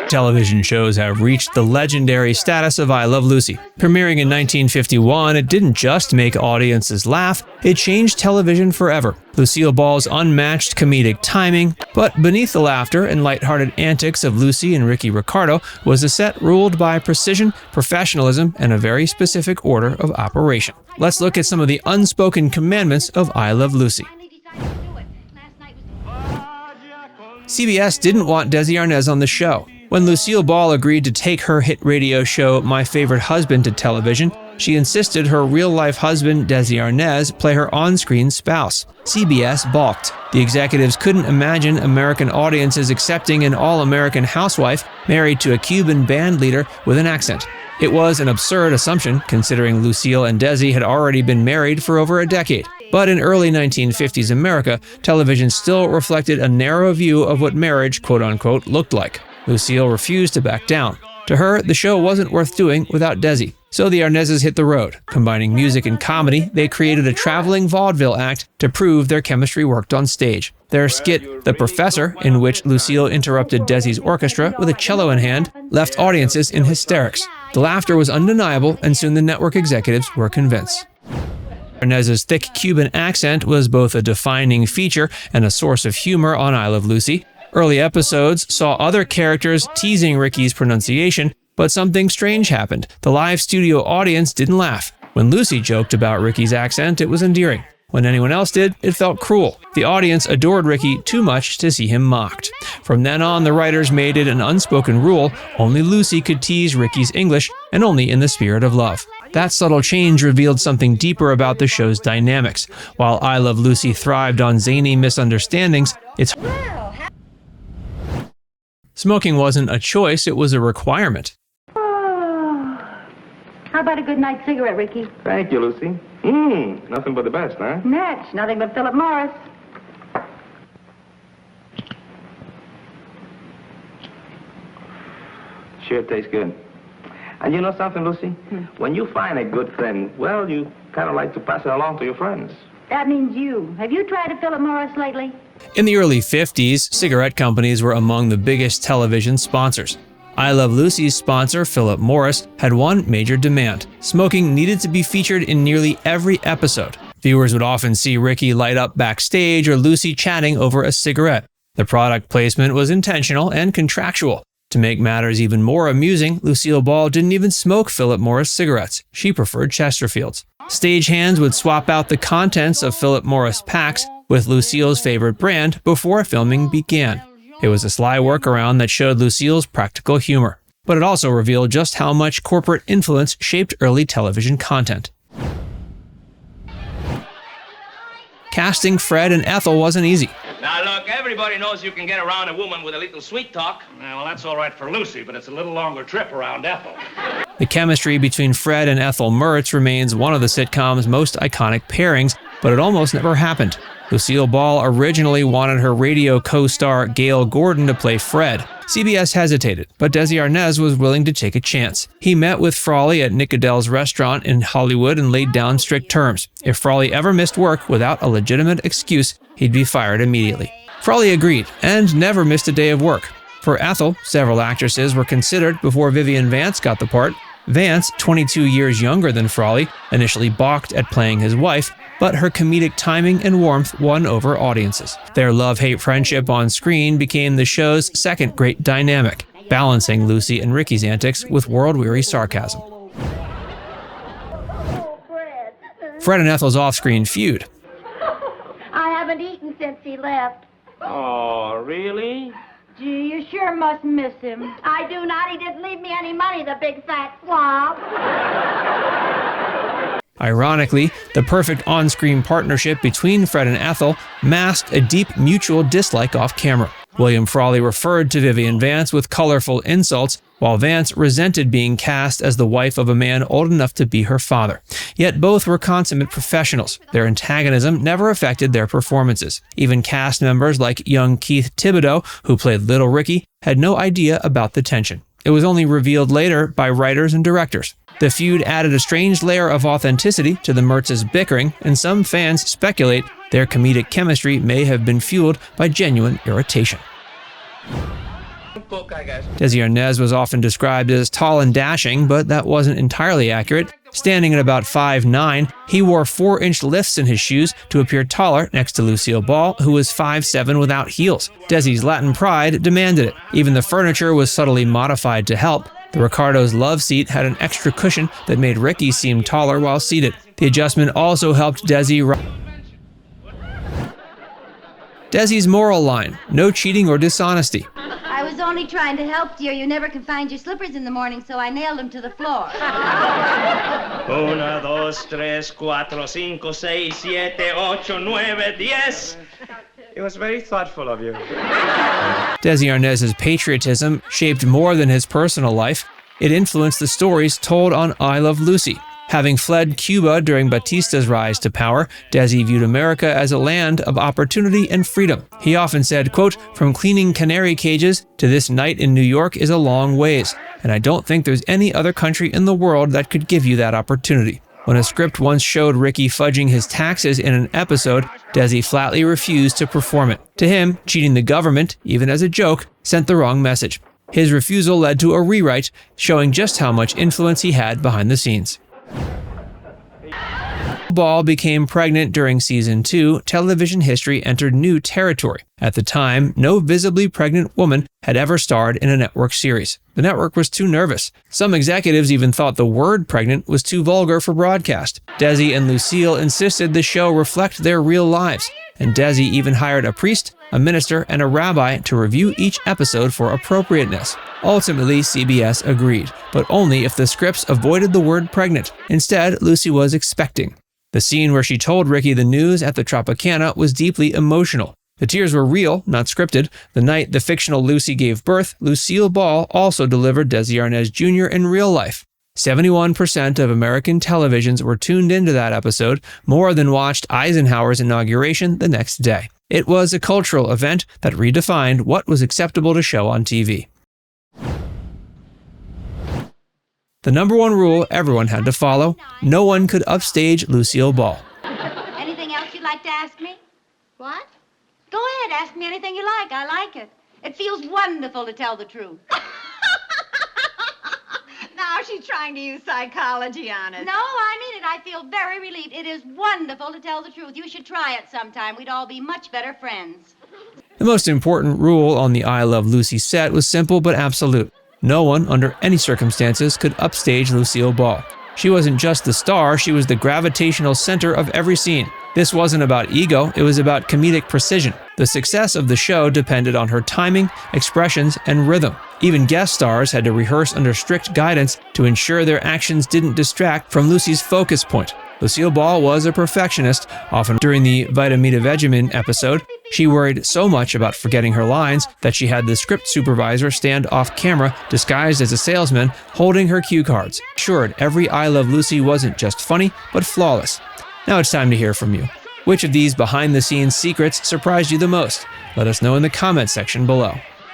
Television shows have reached the legendary status of I Love Lucy. Premiering in 1951, it didn't just make audiences laugh, it changed television forever. Lucille Ball's unmatched comedic timing, but beneath the laughter and lighthearted antics of Lucy and Ricky Ricardo was a set ruled by precision, professionalism, and a very specific order of operation. Let's look at some of the unspoken commandments of I Love Lucy. CBS didn't want Desi Arnaz on the show. When Lucille Ball agreed to take her hit radio show My Favorite Husband to television, she insisted her real-life husband, Desi Arnaz, play her on-screen spouse. CBS balked. The executives couldn't imagine American audiences accepting an all-American housewife married to a Cuban band leader with an accent. It was an absurd assumption, considering Lucille and Desi had already been married for over a decade. But in early 1950s America, television still reflected a narrow view of what marriage, quote-unquote, looked like. Lucille refused to back down. To her, the show wasn't worth doing without Desi. So the Arnazes hit the road. Combining music and comedy, they created a traveling vaudeville act to prove their chemistry worked on stage. Their skit, The Professor, in which Lucille interrupted Desi's orchestra with a cello in hand, left audiences in hysterics. The laughter was undeniable, and soon the network executives were convinced. Arnaz's thick Cuban accent was both a defining feature and a source of humor on I Love Lucy. Early episodes saw other characters teasing Ricky's pronunciation, but something strange happened. The live studio audience didn't laugh. When Lucy joked about Ricky's accent, it was endearing. When anyone else did, it felt cruel. The audience adored Ricky too much to see him mocked. From then on, the writers made it an unspoken rule: only Lucy could tease Ricky's English, and only in the spirit of love. That subtle change revealed something deeper about the show's dynamics. While I Love Lucy thrived on zany misunderstandings, its smoking wasn't a choice, it was a requirement. How about a good night cigarette, Ricky? Thank you, Lucy. Nothing but the best, huh? Mertz, nothing but Philip Morris. Sure tastes good. And you know something, Lucy? When you find a good friend, well, you kind of like to pass it along to your friends. That means you. Have you tried a Philip Morris lately? In the early 50s, cigarette companies were among the biggest television sponsors. I Love Lucy's sponsor, Philip Morris, had one major demand: smoking needed to be featured in nearly every episode. Viewers would often see Ricky light up backstage or Lucy chatting over a cigarette. The product placement was intentional and contractual. To make matters even more amusing, Lucille Ball didn't even smoke Philip Morris cigarettes. She preferred Chesterfields. Stagehands would swap out the contents of Philip Morris packs with Lucille's favorite brand before filming began. It was a sly workaround that showed Lucille's practical humor, but it also revealed just how much corporate influence shaped early television content. Casting Fred and Ethel wasn't easy. Now look, everybody knows you can get around a woman with a little sweet talk. Well, that's all right for Lucy, but it's a little longer trip around Ethel. The chemistry between Fred and Ethel Mertz remains one of the sitcom's most iconic pairings, but it almost never happened. Lucille Ball originally wanted her radio co-star Gail Gordon to play Fred. CBS hesitated, but Desi Arnaz was willing to take a chance. He met with Frawley at Nick Adele's restaurant in Hollywood and laid down strict terms. If Frawley ever missed work without a legitimate excuse, he'd be fired immediately. Frawley agreed and never missed a day of work. For Ethel, several actresses were considered before Vivian Vance got the part. Vance, 22 years younger than Frawley, initially balked at playing his wife, but her comedic timing and warmth won over audiences. Their love-hate friendship on screen became the show's second great dynamic, balancing Lucy and Ricky's antics with world-weary sarcasm. Fred and Ethel's off-screen feud. I haven't eaten since he left. Oh, really? Gee, you sure must miss him. I do not. He didn't leave me any money, the big fat slob. Ironically, the perfect on-screen partnership between Fred and Ethel masked a deep mutual dislike off-camera. William Frawley referred to Vivian Vance with colorful insults, while Vance resented being cast as the wife of a man old enough to be her father. Yet both were consummate professionals. Their antagonism never affected their performances. Even cast members like young Keith Thibodeau, who played Little Ricky, had no idea about the tension. It was only revealed later by writers and directors. The feud added a strange layer of authenticity to the Mertz's bickering, and some fans speculate their comedic chemistry may have been fueled by genuine irritation. Desi Arnaz was often described as tall and dashing, but that wasn't entirely accurate. Standing at about 5'9", he wore 4-inch lifts in his shoes to appear taller next to Lucille Ball, who was 5'7" without heels. Desi's Latin pride demanded it. Even the furniture was subtly modified to help. The Ricardo's love seat had an extra cushion that made Ricky seem taller while seated. The adjustment also helped Desi's moral line: no cheating or dishonesty. I was only trying to help, dear. You never can find your slippers in the morning, so I nailed them to the floor. 1, 2, 3, 4, 5, 6, 7, 8, 9, 10. It was very thoughtful of you. Desi Arnaz's patriotism shaped more than his personal life. It influenced the stories told on I Love Lucy. Having fled Cuba during Batista's rise to power, Desi viewed America as a land of opportunity and freedom. He often said, quote, "From cleaning canary cages to this night in New York is a long ways, and I don't think there's any other country in the world that could give you that opportunity." When a script once showed Ricky fudging his taxes in an episode, Desi flatly refused to perform it. To him, cheating the government, even as a joke, sent the wrong message. His refusal led to a rewrite, showing just how much influence he had behind the scenes. Ball became pregnant during season 2, television history entered new territory. At the time, no visibly pregnant woman had ever starred in a network series. The network was too nervous. Some executives even thought the word pregnant was too vulgar for broadcast. Desi and Lucille insisted the show reflect their real lives, and Desi even hired a priest, a minister, and a rabbi to review each episode for appropriateness. Ultimately, CBS agreed, but only if the scripts avoided the word pregnant. Instead, Lucy was expecting. The scene where she told Ricky the news at the Tropicana was deeply emotional. The tears were real, not scripted. The night the fictional Lucy gave birth, Lucille Ball also delivered Desi Arnaz Jr. in real life. 71% of American televisions were tuned into that episode, more than watched Eisenhower's inauguration the next day. It was a cultural event that redefined what was acceptable to show on TV. The number one rule everyone had to follow: no one could upstage Lucille Ball. Anything else you'd like to ask me? What? Go ahead, ask me anything you like. I like it. It feels wonderful to tell the truth. Now she's trying to use psychology on us. No, I mean it. I feel very relieved. It is wonderful to tell the truth. You should try it sometime. We'd all be much better friends. The most important rule on the I Love Lucy set was simple but absolute. No one, under any circumstances, could upstage Lucille Ball. She wasn't just the star, she was the gravitational center of every scene. This wasn't about ego, it was about comedic precision. The success of the show depended on her timing, expressions, and rhythm. Even guest stars had to rehearse under strict guidance to ensure their actions didn't distract from Lucy's focus point. Lucille Ball was a perfectionist. Often during the Vitamita Vegemin episode, she worried so much about forgetting her lines that she had the script supervisor stand off camera, disguised as a salesman, holding her cue cards. Assured, every I Love Lucy wasn't just funny, but flawless. Now it's time to hear from you. Which of these behind-the-scenes secrets surprised you the most? Let us know in the comment section below.